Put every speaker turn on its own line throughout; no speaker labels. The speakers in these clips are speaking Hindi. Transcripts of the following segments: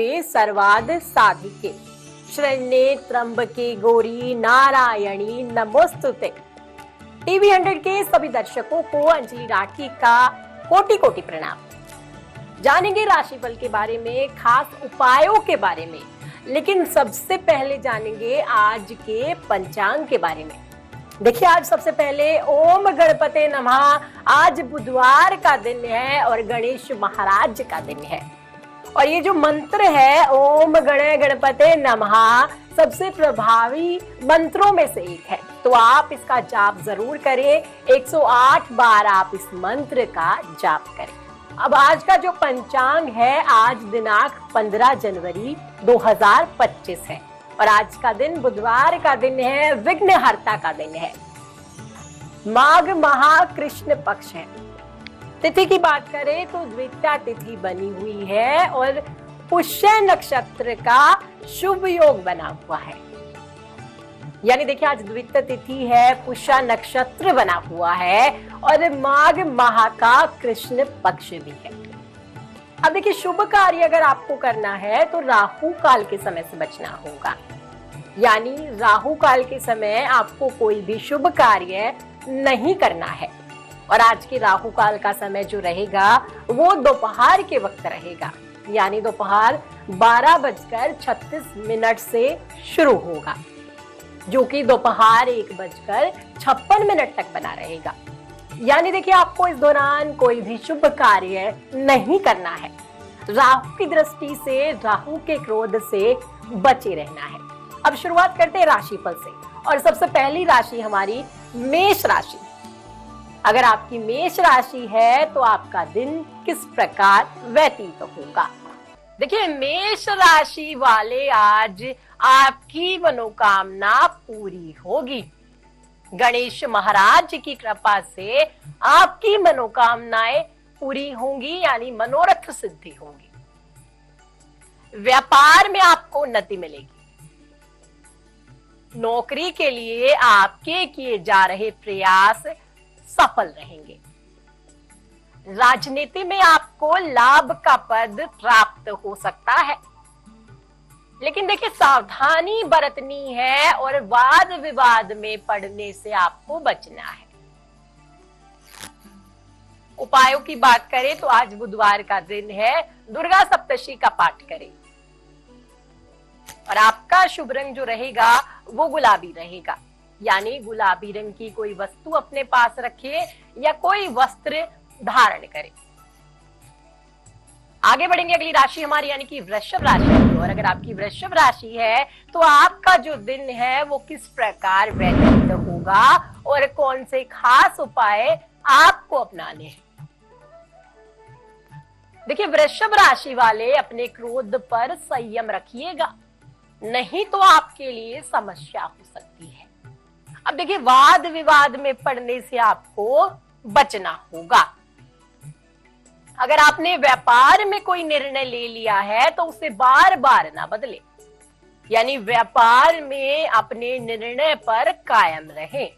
शिवे सर्वाद साधिके शरण्ये त्र्यंबके गौरी नारायणी नमोस्तुते। टीवी 100 के सभी दर्शकों को अंजलि राठी का कोटि कोटि प्रणाम। जानेंगे राशिफल के बारे में, खास उपायों के बारे में, लेकिन सबसे पहले जानेंगे आज के पंचांग के बारे में। देखिए, आज सबसे पहले ओम गणपते नमः। आज बुधवार का दिन है और गणेश महाराज का दिन है। और ये जो मंत्र है ओम गणपते नमः सबसे प्रभावी मंत्रों में से एक है, तो आप इसका जाप जरूर करें। 108 बार आप इस मंत्र का जाप करें। अब आज का जो पंचांग है, आज दिनांक 15 जनवरी 2025 है और आज का दिन बुधवार का दिन है, विघ्नहर्ता का दिन है, माघ माह कृष्ण पक्ष है। तिथि की बात करें तो द्वितीया तिथि बनी हुई है और पुष्य नक्षत्र का शुभ योग बना हुआ है। यानी देखिए, आज द्वितीया तिथि है, पुष्य नक्षत्र बना हुआ है और माघ माह का कृष्ण पक्ष भी है। अब देखिए, शुभ कार्य अगर आपको करना है तो राहु काल के समय से बचना होगा। यानी राहु काल के समय आपको कोई भी शुभ कार्य नहीं करना है। और आज के राहु काल का समय जो रहेगा वो दोपहर के वक्त रहेगा, यानी दोपहर 12:36 से शुरू होगा, जो कि दोपहर 1:56 तक बना रहेगा। यानी देखिए, आपको इस दौरान कोई भी शुभ कार्य नहीं करना है। राहु की दृष्टि से, राहु के क्रोध से बचे रहना है। अब शुरुआत करते हैं राशिफल से और सबसे पहली राशि हमारी मेष राशि। अगर आपकी मेष राशि है तो आपका दिन किस प्रकार व्यतीत होगा। देखिए, मेष राशि वाले, आज आपकी मनोकामना पूरी होगी। गणेश महाराज की कृपा से आपकी मनोकामनाएं पूरी होंगी, यानी मनोरथ सिद्धि होंगी। व्यापार में आपको उन्नति मिलेगी। नौकरी के लिए आपके किए जा रहे प्रयास सफल रहेंगे। राजनीति में आपको लाभ का पद प्राप्त हो सकता है, लेकिन देखिए, सावधानी बरतनी है और वाद विवाद में पड़ने से आपको बचना है। उपायों की बात करें तो आज बुधवार का दिन है, दुर्गा सप्तशी का पाठ करें और आपका शुभ रंग जो रहेगा वो गुलाबी रहेगा। यानी गुलाबी रंग की कोई वस्तु अपने पास रखिए या कोई वस्त्र धारण करें। आगे बढ़ेंगे, अगली राशि हमारी यानी कि वृषभ राशि। और अगर आपकी वृषभ राशि है तो आपका जो दिन है वो किस प्रकार व्यतीत होगा और कौन से खास उपाय आपको अपनाने हैं। देखिए, वृषभ राशि वाले अपने क्रोध पर संयम रखिएगा, नहीं तो आपके लिए समस्या हो सकती है। अब देखिए, वाद विवाद में पड़ने से आपको बचना होगा। अगर आपने व्यापार में कोई निर्णय ले लिया है तो उसे बार बार ना बदले, यानी व्यापार में अपने निर्णय पर कायम रहें।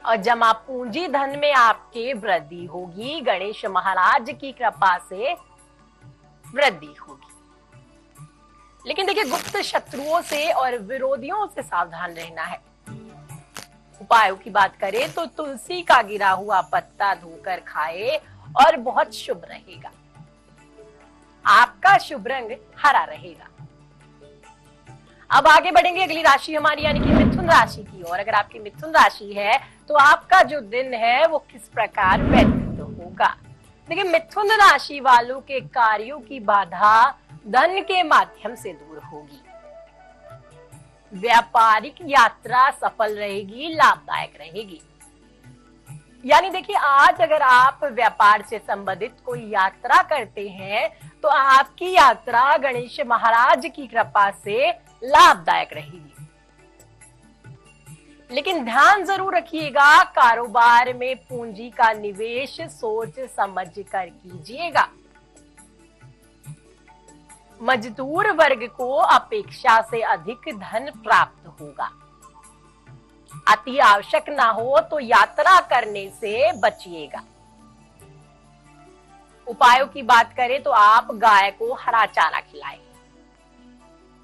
और जमा पूंजी धन में आपके वृद्धि होगी, गणेश महाराज की कृपा से वृद्धि होगी। लेकिन देखिए, गुप्त शत्रुओं से और विरोधियों से सावधान रहना है। उपायों की बात करें तो तुलसी का गिरा हुआ पत्ता धोकर खाए और बहुत शुभ रहेगा। आपका शुभ रंग हरा रहेगा। अब आगे बढ़ेंगे, अगली राशि हमारी यानी कि मिथुन राशि की ओर। अगर आपकी मिथुन राशि है तो आपका जो दिन है वो किस प्रकार व्यतीत होगा। देखिए, मिथुन राशि वालों के कार्यों की बाधा धन के माध्यम से दूर होगी। व्यापारिक यात्रा सफल रहेगी, लाभदायक रहेगी। यानी देखिए, आज अगर आप व्यापार से संबंधित कोई यात्रा करते हैं तो आपकी यात्रा गणेश महाराज की कृपा से लाभदायक रहेगी। लेकिन ध्यान जरूर रखिएगा, कारोबार में पूंजी का निवेश सोच समझ कर कीजिएगा। मजदूर वर्ग को अपेक्षा से अधिक धन प्राप्त होगा। अति आवश्यक ना हो तो यात्रा करने से बचिएगा। उपायों की बात करें तो आप गाय को हरा चारा खिलाएं।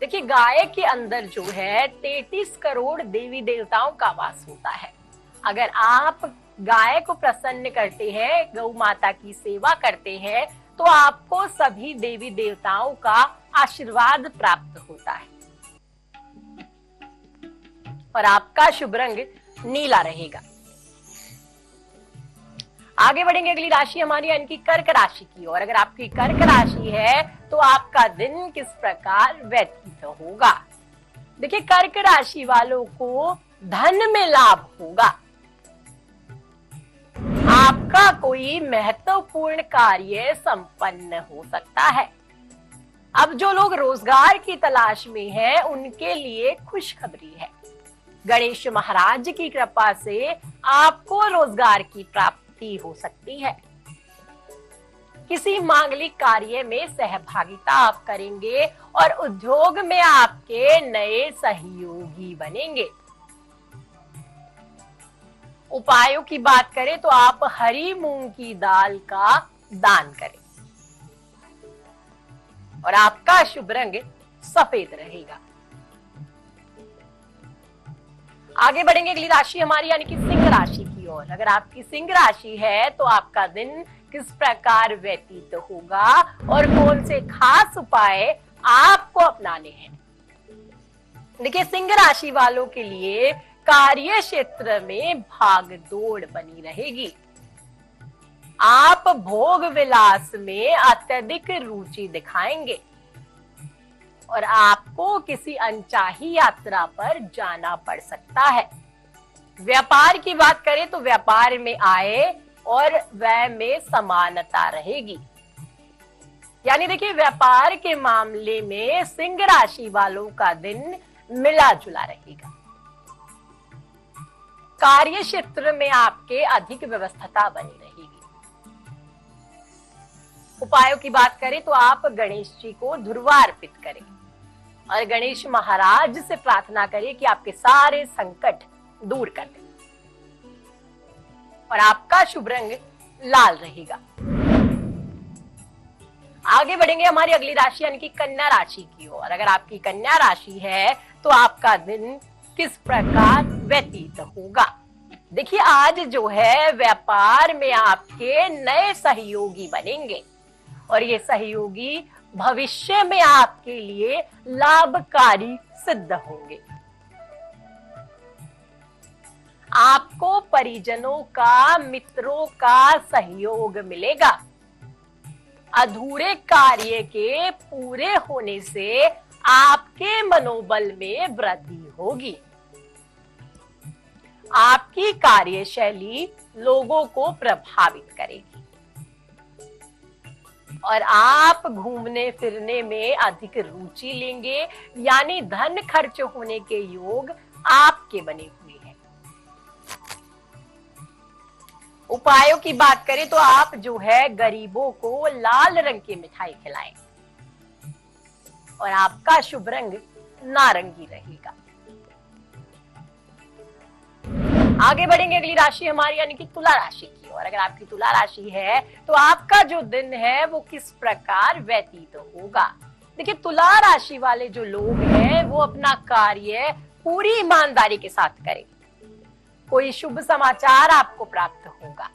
देखिए, गाय के अंदर जो है 33 करोड़ देवी देवताओं का वास होता है। अगर आप गाय को प्रसन्न करते हैं, गौ माता की सेवा करते हैं, तो आपको सभी देवी देवताओं का आशीर्वाद प्राप्त होता है। और आपका शुभ रंग नीला रहेगा। आगे बढ़ेंगे अगली राशि हमारी यानी कि कर्क राशि की ओर। अगर आपकी कर्क राशि है तो आपका दिन किस प्रकार व्यतीत होगा। देखिए, कर्क राशि वालों को धन में लाभ होगा। आपका कोई महत्वपूर्ण कार्य संपन्न हो सकता है। अब जो लोग रोजगार की तलाश में हैं, उनके लिए खुशखबरी है। गणेश महाराज की कृपा से आपको रोजगार की प्राप्ति हो सकती है। किसी मांगलिक कार्य में सहभागिता आप करेंगे और उद्योग में आपके नए सहयोगी बनेंगे। उपायों की बात करें तो आप हरी मूंग की दाल का दान करें और आपका शुभ रंग सफेद रहेगा। आगे बढ़ेंगे अगली राशि हमारी यानी कि सिंह राशि की ओर। अगर आपकी सिंह राशि है तो आपका दिन किस प्रकार व्यतीत होगा और कौन से खास उपाय आपको अपनाने हैं। देखिए, सिंह राशि वालों के लिए कार्य क्षेत्र में भाग दौड़ बनी रहेगी। आप भोग विलास में अत्यधिक रुचि दिखाएंगे और आपको किसी अनचाही यात्रा पर जाना पड़ सकता है। व्यापार की बात करें तो व्यापार में आय और व्यय में समानता रहेगी। यानी देखिए, व्यापार के मामले में सिंह राशि वालों का दिन मिला जुला रहेगा। कार्य क्षेत्र में आपके अधिक व्यवस्था बनी रहेगी। उपायों की बात करें तो आप गणेश जी को ध्रुवा अर्पित करें और गणेश महाराज से प्रार्थना करें कि आपके सारे संकट दूर कर दें और आपका शुभ रंग लाल रहेगा। आगे बढ़ेंगे हमारी अगली राशि यानी कि कन्या राशि की ओर। अगर आपकी कन्या राशि है तो आपका दिन किस प्रकार व्यतीत होगा। देखिए, आज जो है व्यापार में आपके नए सहयोगी बनेंगे और ये सहयोगी भविष्य में आपके लिए लाभकारी सिद्ध होंगे। आपको परिजनों का, मित्रों का सहयोग मिलेगा। अधूरे कार्य के पूरे होने से आपके मनोबल में वृद्धि होगी। आपकी कार्यशैली लोगों को प्रभावित करेगी और आप घूमने फिरने में अधिक रुचि लेंगे। यानी धन खर्च होने के योग आपके बने हुए हैं। उपायों की बात करें तो आप जो है गरीबों को लाल रंग की मिठाई खिलाएं और आपका शुभ रंग नारंगी रहेगा। आगे बढ़ेंगे अगली राशि हमारी यानी कि तुला राशि की ओर। अगर आपकी तुला राशि है तो आपका जो दिन है वो किस प्रकार व्यतीत होगा। देखिए, तुला राशि वाले जो लोग हैं वो अपना कार्य पूरी ईमानदारी के साथ करें। कोई शुभ समाचार आपको प्राप्त होगा,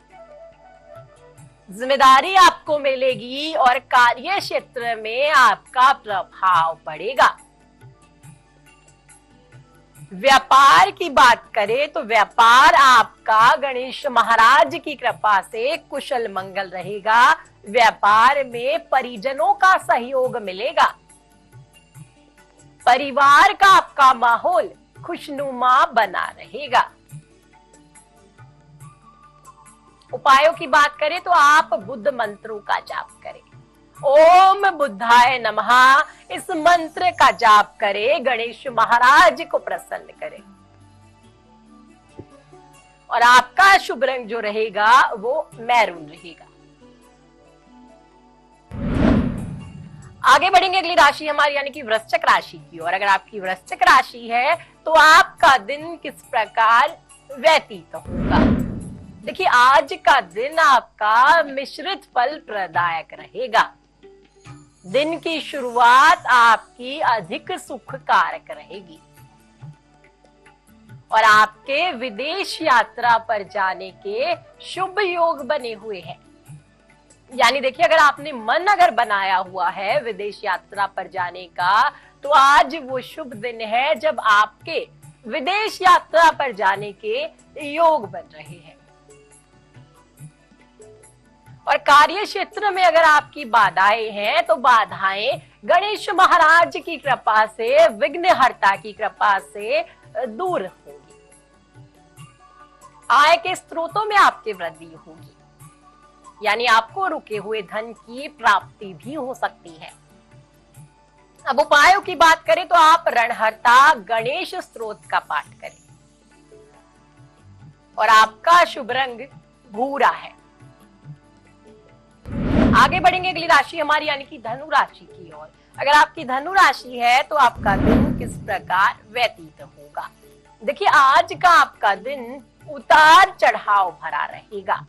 जिम्मेदारी आपको मिलेगी और कार्य क्षेत्र में आपका प्रभाव बढ़ेगा। व्यापार की बात करें तो व्यापार आपका गणेश महाराज की कृपा से कुशल मंगल रहेगा। व्यापार में परिजनों का सहयोग मिलेगा। परिवार का आपका माहौल खुशनुमा बना रहेगा। उपायों की बात करें तो आप बुद्ध मंत्रों का जाप करें। ओम बुद्धाय नमः इस मंत्र का जाप करें, गणेश महाराज को प्रसन्न करें और आपका शुभ रंग जो रहेगा वो मैरून रहेगा। आगे बढ़ेंगे अगली राशि हमारी यानी कि वृश्चिक राशि की और। अगर आपकी वृश्चिक राशि है तो आपका दिन किस प्रकार व्यतीत होगा। देखिए आज का दिन आपका मिश्रित फल प्रदायक रहेगा। दिन की शुरुआत आपकी अधिक सुखकारक रहेगी और आपके विदेश यात्रा पर जाने के शुभ योग बने हुए हैं। यानी देखिए अगर आपने मन अगर बनाया हुआ है विदेश यात्रा पर जाने का, तो आज वो शुभ दिन है जब आपके विदेश यात्रा पर जाने के योग बन रहे हैं। और कार्य क्षेत्र में अगर आपकी बाधाएं हैं तो बाधाएं गणेश महाराज की कृपा से, विघ्नहर्ता की कृपा से दूर होंगी। आय के स्रोतों में आपकी वृद्धि होगी, यानी आपको रुके हुए धन की प्राप्ति भी हो सकती है। अब उपायों की बात करें तो आप रणहर्ता गणेश स्तोत्र का पाठ करें और आपका शुभ रंग भूरा है। आगे बढ़ेंगे अगली राशि हमारी यानी कि धनु राशि की ओर। अगर आपकी धनु राशि है तो आपका दिन किस प्रकार व्यतीत होगा। देखिए आज का आपका दिन उतार चढ़ाव भरा रहेगा,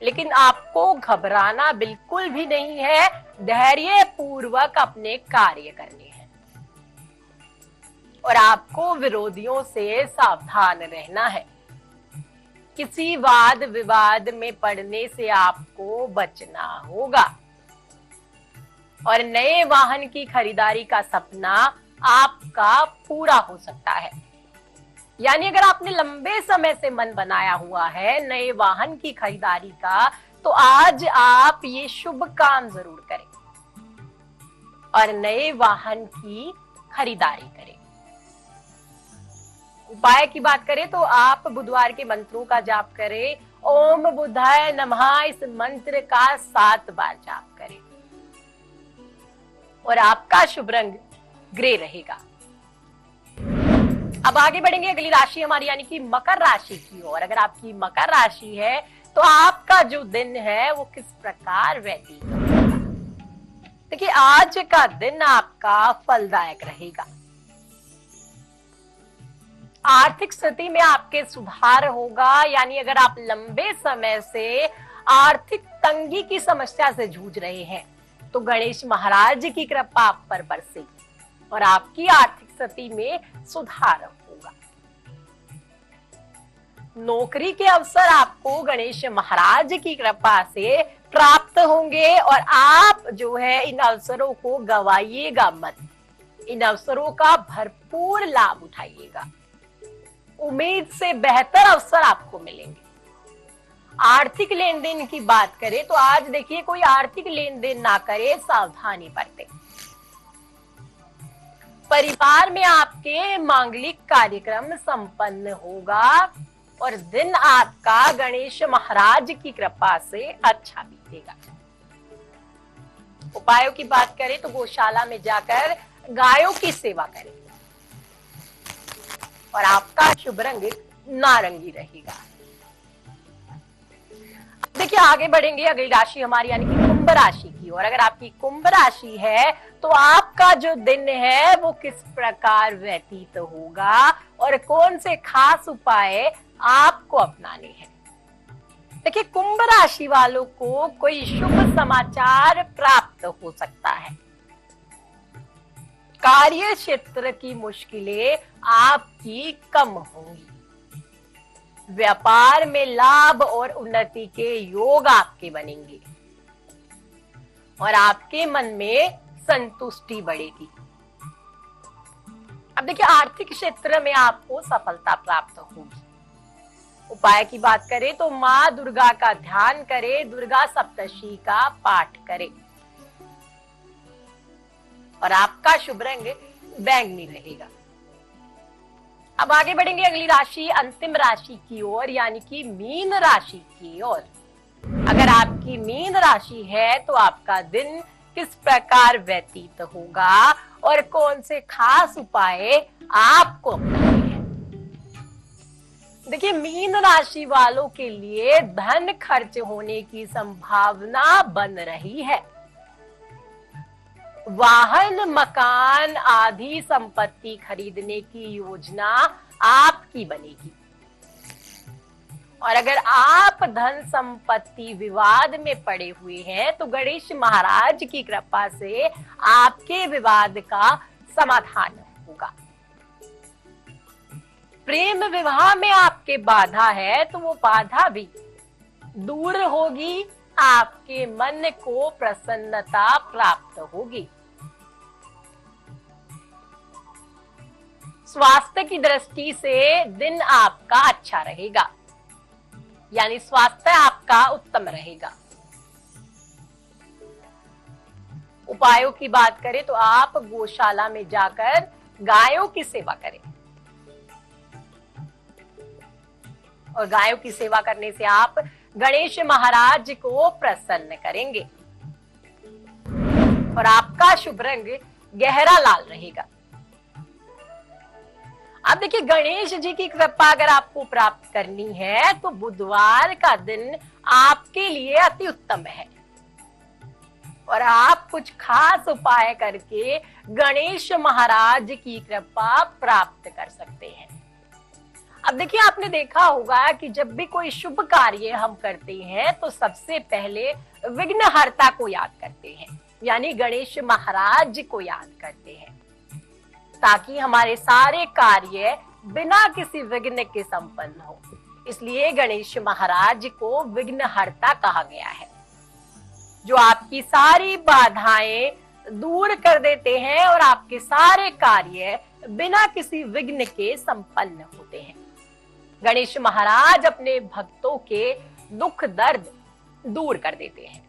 लेकिन आपको घबराना बिल्कुल भी नहीं है। धैर्य पूर्वक अपने कार्य करने हैं और आपको विरोधियों से सावधान रहना है। किसी वाद विवाद में पड़ने से आपको बचना होगा और नए वाहन की खरीदारी का सपना आपका पूरा हो सकता है। यानी अगर आपने लंबे समय से मन बनाया हुआ है नए वाहन की खरीदारी का, तो आज आप ये शुभ काम जरूर करें और नए वाहन की खरीदारी करें। उपाय की बात करें तो आप बुधवार के मंत्रों का जाप करें। ओम बुधाय नमः इस मंत्र का 7 बार जाप करें और आपका शुभ रंग ग्रे रहेगा। अब आगे बढ़ेंगे अगली राशि हमारी यानी कि मकर राशि की ओर। अगर आपकी मकर राशि है तो आपका जो दिन है वो किस प्रकार व्यतीत होगा। देखिए आज का दिन आपका फलदायक रहेगा। आर्थिक स्थिति में आपके सुधार होगा, यानी अगर आप लंबे समय से आर्थिक तंगी की समस्या से जूझ रहे हैं तो गणेश महाराज की कृपा आप पर बरसेगी और आपकी आर्थिक स्थिति में सुधार होगा। नौकरी के अवसर आपको गणेश महाराज की कृपा से प्राप्त होंगे और आप जो है इन अवसरों को गवाइएगा मत। इन अवसरों का भरपूर लाभ उठाइएगा। उम्मीद से बेहतर अवसर आपको मिलेंगे। आर्थिक लेन देन की बात करें तो आज देखिए कोई आर्थिक लेन देन ना करे, सावधानी बरतें। परिवार में आपके मांगलिक कार्यक्रम संपन्न होगा और दिन आपका गणेश महाराज की कृपा से अच्छा बीतेगा। उपायों की बात करें तो गौशाला में जाकर गायों की सेवा करें और आपका शुभ रंग नारंगी रहेगा। देखिए आगे बढ़ेंगे अगली राशि हमारी यानी कि कुंभ राशि की ओर। अगर आपकी कुंभ राशि है तो आपका जो दिन है वो किस प्रकार व्यतीत होगा और कौन से खास उपाय आपको अपनाने हैं। देखिए कुंभ राशि वालों को कोई शुभ समाचार प्राप्त हो सकता है। कार्य क्षेत्र की मुश्किलें आपकी कम होंगी। व्यापार में लाभ और उन्नति के योग आपके बनेंगे और आपके मन में संतुष्टि बढ़ेगी। अब देखिए आर्थिक क्षेत्र में आपको सफलता प्राप्त होगी। उपाय की बात करें तो मां दुर्गा का ध्यान करें, दुर्गा सप्तशी का पाठ करें और आपका शुभ रंग बैंगनी रहेगा। अब आगे बढ़ेंगे अगली राशि अंतिम राशि की ओर यानी कि मीन राशि की ओर। अगर आपकी मीन राशि है तो आपका दिन किस प्रकार व्यतीत होगा और कौन से खास उपाय आपको अपनाने हैं। देखिए मीन राशि वालों के लिए धन खर्च होने की संभावना बन रही है। वाहन मकान आदि संपत्ति खरीदने की योजना आपकी बनेगी और अगर आप धन संपत्ति विवाद में पड़े हुए हैं तो गणेश महाराज की कृपा से आपके विवाद का समाधान होगा। प्रेम विवाह में आपके बाधा है तो वो बाधा भी दूर होगी, आपके मन को प्रसन्नता प्राप्त होगी। स्वास्थ्य की दृष्टि से दिन आपका अच्छा रहेगा, यानी स्वास्थ्य आपका उत्तम रहेगा। उपायों की बात करें तो आप गौशाला में जाकर गायों की सेवा करें, और गायों की सेवा करने से आप गणेश महाराज को प्रसन्न करेंगे और आपका शुभ रंग गहरा लाल रहेगा। अब देखिए, गणेश जी की कृपा अगर आपको प्राप्त करनी है तो बुधवार का दिन आपके लिए अति उत्तम है और आप कुछ खास उपाय करके गणेश महाराज की कृपा प्राप्त कर सकते हैं। अब देखिए, आपने देखा होगा कि जब भी कोई शुभ कार्य हम करते हैं तो सबसे पहले विघ्नहर्ता को याद करते हैं, यानी गणेश महाराज को याद करते हैं, ताकि हमारे सारे कार्य बिना किसी विघ्न के संपन्न हो। इसलिए गणेश महाराज को विघ्नहर्ता कहा गया है, जो आपकी सारी बाधाएं दूर कर देते हैं और आपके सारे कार्य बिना किसी विघ्न के संपन्न होते हैं। गणेश महाराज अपने भक्तों के दुख दर्द दूर कर देते हैं।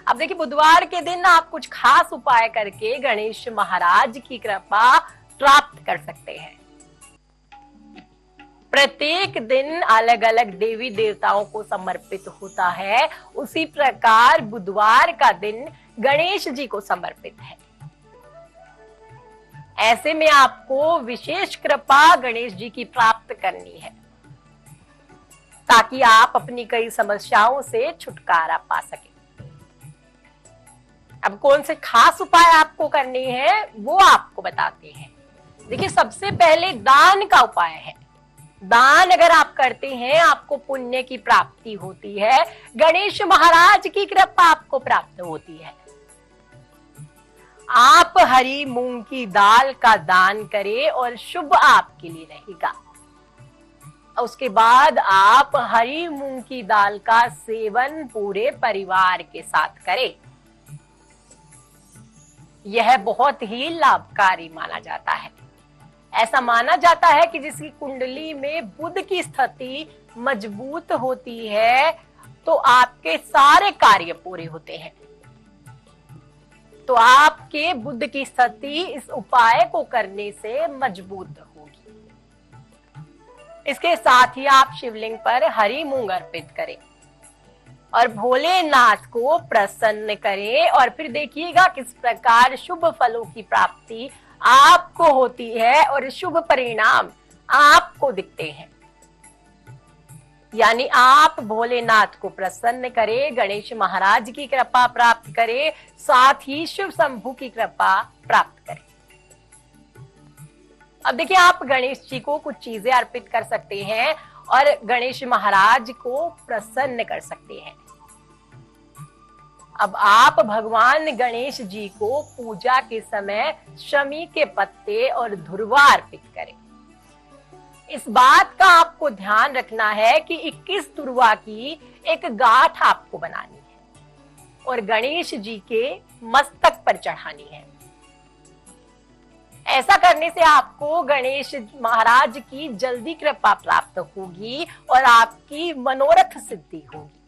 अब देखिए, बुधवार के दिन आप कुछ खास उपाय करके गणेश महाराज की कृपा प्राप्त कर सकते हैं। प्रत्येक दिन अलग अलग देवी देवताओं को समर्पित होता है, उसी प्रकार बुधवार का दिन गणेश जी को समर्पित है। ऐसे में आपको विशेष कृपा गणेश जी की प्राप्त करनी है, ताकि आप अपनी कई समस्याओं से छुटकारा पा सके। अब कौन से खास उपाय आपको करने हैं वो आपको बताते हैं। देखिए, सबसे पहले दान का उपाय है। दान अगर आप करते हैं आपको पुण्य की प्राप्ति होती है, गणेश महाराज की कृपा आपको प्राप्त होती है। आप हरी मूंग की दाल का दान करें और शुभ आपके लिए रहेगा। उसके बाद आप हरी मूंग की दाल का सेवन पूरे परिवार के साथ करें। यह बहुत ही लाभकारी माना जाता है। ऐसा माना जाता है कि जिसकी कुंडली में बुध की स्थिति मजबूत होती है तो आपके सारे कार्य पूरे होते हैं। तो आपके बुध की स्थिति इस उपाय को करने से मजबूत होगी। इसके साथ ही आप शिवलिंग पर हरी मूंग अर्पित करें और भोलेनाथ को प्रसन्न करें, और फिर देखिएगा किस प्रकार शुभ फलों की प्राप्ति आपको होती है और शुभ परिणाम आपको दिखते हैं। यानी आप भोलेनाथ को प्रसन्न करें, गणेश महाराज की कृपा प्राप्त करें, साथ ही शिव शंभु की कृपा प्राप्त करें। अब देखिए, आप गणेश जी को कुछ चीजें अर्पित कर सकते हैं और गणेश महाराज को प्रसन्न कर सकते हैं। अब आप भगवान गणेश जी को पूजा के समय शमी के पत्ते और धुर्वा अर्पित करें। इस बात का आपको ध्यान रखना है कि 21 धुर्वा की एक गांठ आपको बनानी है और गणेश जी के मस्तक पर चढ़ानी है। ऐसा करने से आपको गणेश महाराज की जल्दी कृपा प्राप्त होगी और आपकी मनोरथ सिद्धि होगी,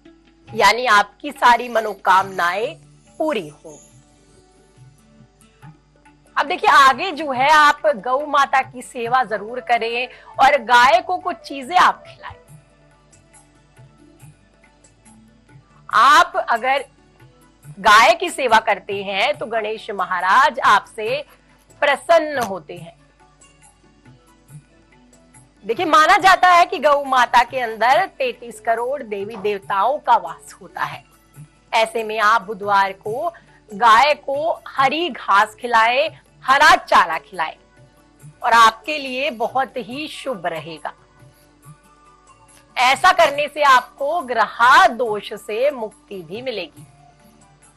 यानी आपकी सारी मनोकामनाएं पूरी होंगी। अब देखिए, आगे जो है आप गौ माता की सेवा जरूर करें और गाय को कुछ चीजें आप खिलाएं। आप अगर गाय की सेवा करते हैं तो गणेश महाराज आपसे प्रसन्न होते हैं। देखिए, माना जाता है कि गौ माता के अंदर 33 करोड़ देवी देवताओं का वास होता है। ऐसे में आप बुधवार को गाय को हरी घास खिलाएं, हरा चारा खिलाएं और आपके लिए बहुत ही शुभ रहेगा। ऐसा करने से आपको ग्रह दोष से मुक्ति भी मिलेगी।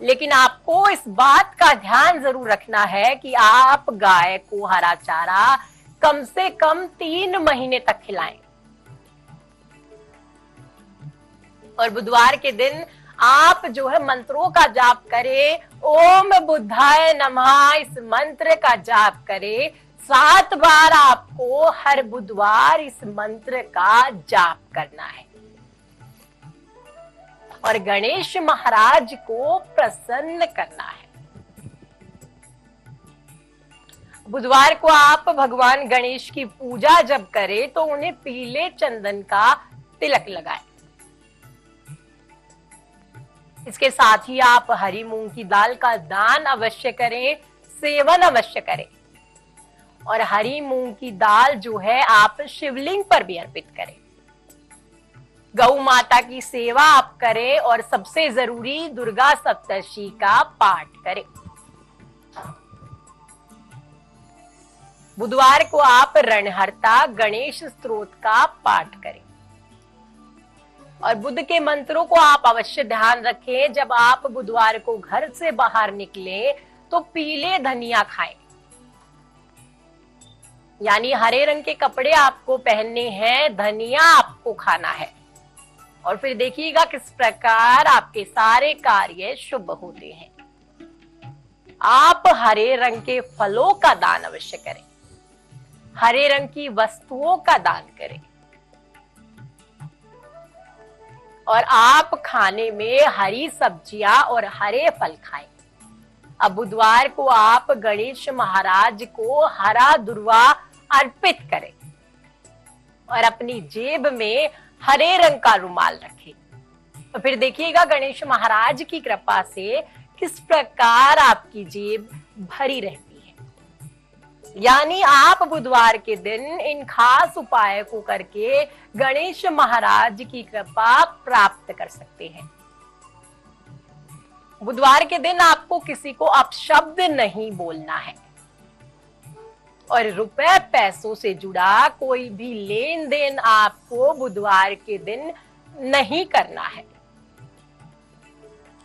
लेकिन आपको इस बात का ध्यान जरूर रखना है कि आप गाय को हरा चारा कम से कम 3 महीने तक खिलाएं। और बुधवार के दिन आप जो है मंत्रों का जाप करें। ओम बुद्धाय नमः इस मंत्र का जाप करें। 7 बार आपको हर बुधवार इस मंत्र का जाप करना है और गणेश महाराज को प्रसन्न करना है। बुधवार को आप भगवान गणेश की पूजा जब करें तो उन्हें पीले चंदन का तिलक लगाएं। इसके साथ ही आप हरी मूंग की दाल का दान अवश्य करें, सेवन अवश्य करें। और हरी मूंग की दाल जो है आप शिवलिंग पर भी अर्पित करें। गौ माता की सेवा आप करें और सबसे जरूरी दुर्गा सप्तशती का पाठ करें। बुधवार को आप रणहर्ता गणेश स्तोत्र का पाठ करें। और बुध के मंत्रों को आप अवश्य ध्यान रखें। जब आप बुधवार को घर से बाहर निकले तो पीले धनिया खाएं, यानी हरे रंग के कपड़े आपको पहनने हैं, धनिया आपको खाना है। और फिर देखिएगा किस प्रकार आपके सारे कार्य शुभ होते हैं। आप हरे रंग के फलों का दान अवश्य करें, हरे रंग की वस्तुओं का दान करें और आप खाने में हरी सब्जियां और हरे फल खाएं। अब बुधवार को आप गणेश महाराज को हरा दुर्वा अर्पित करें और अपनी जेब में हरे रंग का रुमाल रखें। तो फिर देखिएगा गणेश महाराज की कृपा से किस प्रकार आपकी जेब भरी रहती है। यानी आप बुधवार के दिन इन खास उपाय को करके गणेश महाराज की कृपा प्राप्त कर सकते हैं। बुधवार के दिन आपको किसी को अपशब्द नहीं बोलना है और रुपए पैसों से जुड़ा कोई भी लेन देन आपको बुधवार के दिन नहीं करना है।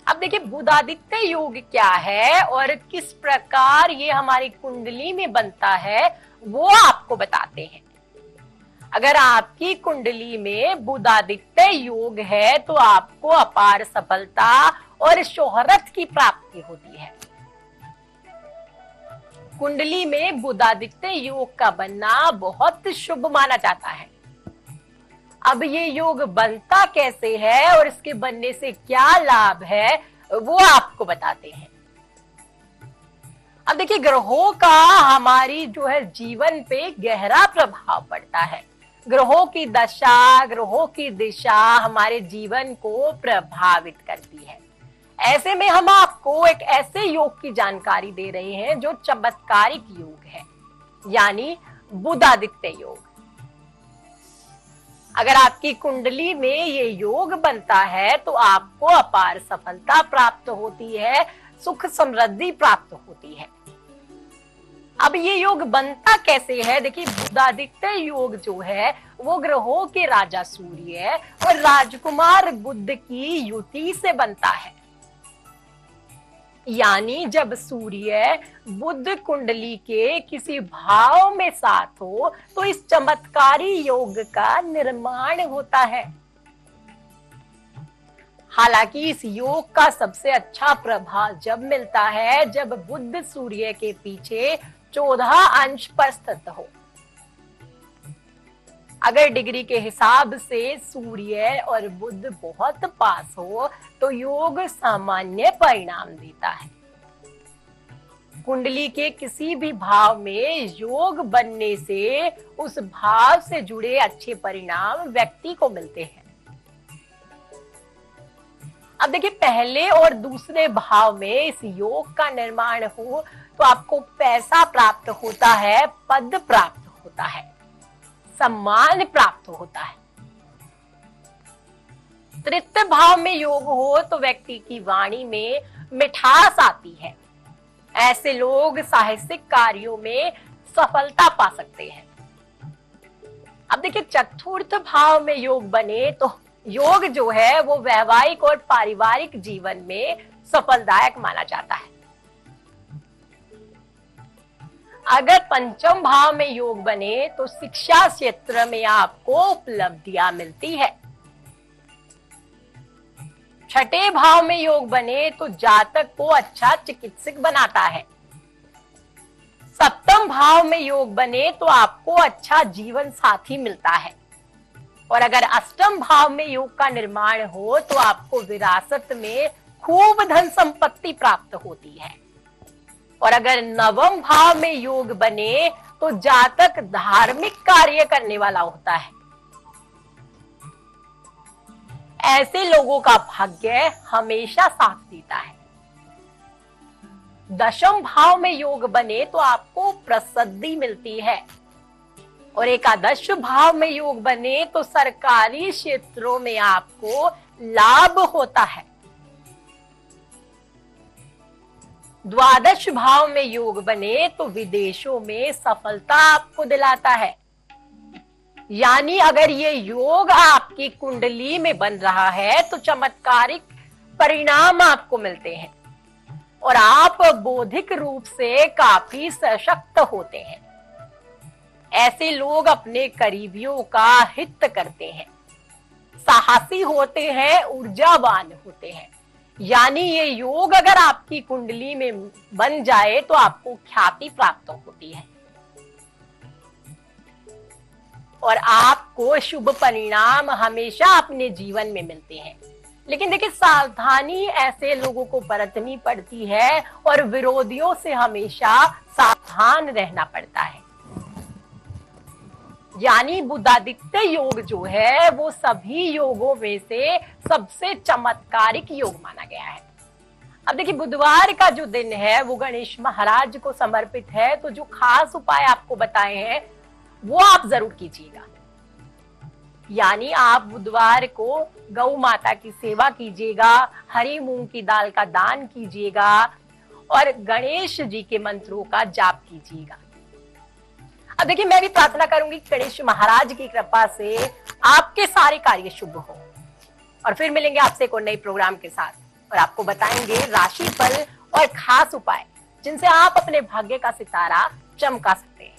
अब देखिए बुधादित्य योग क्या है और किस प्रकार ये हमारी कुंडली में बनता है वो आपको बताते हैं। अगर आपकी कुंडली में बुधादित्य योग है तो आपको अपार सफलता और शोहरत की प्राप्ति होती है। कुंडली में बुधादित्य योग का बनना बहुत शुभ माना जाता है। अब ये योग बनता कैसे है और इसके बनने से क्या लाभ है वो आपको बताते हैं। अब देखिए ग्रहों का हमारी जो है जीवन पे गहरा प्रभाव पड़ता है। ग्रहों की दशा, ग्रहों की दिशा हमारे जीवन को प्रभावित करती है। ऐसे में हम आपको एक ऐसे योग की जानकारी दे रहे हैं जो चमत्कारिक योग है, यानी बुधादित्य योग। अगर आपकी कुंडली में ये योग बनता है तो आपको अपार सफलता प्राप्त होती है, सुख समृद्धि प्राप्त होती है। अब ये योग बनता कैसे है? देखिए बुधादित्य योग जो है वो ग्रहों के राजा सूर्य और राजकुमार बुध की युति से बनता है। यानी जब सूर्य बुध कुंडली के किसी भाव में साथ हो तो इस चमत्कारी योग का निर्माण होता है। हालांकि इस योग का सबसे अच्छा प्रभाव जब मिलता है जब बुध सूर्य के पीछे 14 अंश पर स्थित हो। अगर डिग्री के हिसाब से सूर्य और बुध बहुत पास हो तो योग सामान्य परिणाम देता है। कुंडली के किसी भी भाव में योग बनने से उस भाव से जुड़े अच्छे परिणाम व्यक्ति को मिलते हैं। अब देखिए पहले और दूसरे भाव में इस योग का निर्माण हो तो आपको पैसा प्राप्त होता है, पद प्राप्त होता है, सम्मान प्राप्त होता है। तृतीय भाव में योग हो तो व्यक्ति की वाणी में मिठास आती है। ऐसे लोग साहसिक कार्यों में सफलता पा सकते हैं। अब देखिए, चतुर्थ भाव में योग बने तो योग जो है वो वैवाहिक और पारिवारिक जीवन में सफलदायक माना जाता है। अगर पंचम भाव में योग बने तो शिक्षा क्षेत्र में आपको उपलब्धियां मिलती है। छठे भाव में योग बने तो जातक को अच्छा चिकित्सक बनाता है। सप्तम भाव में योग बने तो आपको अच्छा जीवन साथी मिलता है। और अगर अष्टम भाव में योग का निर्माण हो तो आपको विरासत में खूब धन संपत्ति प्राप्त होती है। और अगर नवम भाव में योग बने तो जातक धार्मिक कार्य करने वाला होता है। ऐसे लोगों का भाग्य हमेशा साथ देता है। दशम भाव में योग बने तो आपको प्रसिद्धि मिलती है। और एकादश भाव में योग बने तो सरकारी क्षेत्रों में आपको लाभ होता है। द्वादश भाव में योग बने तो विदेशों में सफलता आपको दिलाता है। यानी अगर ये योग आपकी कुंडली में बन रहा है तो चमत्कारिक परिणाम आपको मिलते हैं और आप बौद्धिक रूप से काफी सशक्त होते हैं। ऐसे लोग अपने करीबियों का हित करते हैं, साहसी होते हैं, ऊर्जावान होते हैं। यानी ये योग अगर आपकी कुंडली में बन जाए तो आपको ख्याति प्राप्त होती है और आपको शुभ परिणाम हमेशा अपने जीवन में मिलते हैं। लेकिन देखिए, सावधानी ऐसे लोगों को बरतनी पड़ती है और विरोधियों से हमेशा सावधान रहना पड़ता है। यानी बुधादित्य योग जो है वो सभी योगों में से सबसे चमत्कारिक योग माना गया है। अब देखिए, बुधवार का जो दिन है वो गणेश महाराज को समर्पित है, तो जो खास उपाय आपको बताए हैं वो आप जरूर कीजिएगा। यानी आप बुधवार को गौ माता की सेवा कीजिएगा, हरी मूंग की दाल का दान कीजिएगा और गणेश जी के मंत्रों का जाप कीजिएगा। अब देखिए, मैं भी प्रार्थना करूंगी गणेश महाराज की कृपा से आपके सारे कार्य शुभ हो। और फिर मिलेंगे आपसे एक और नए प्रोग्राम के साथ और आपको बताएंगे राशिफल और खास उपाय जिनसे आप अपने भाग्य का सितारा चमका सकते हैं।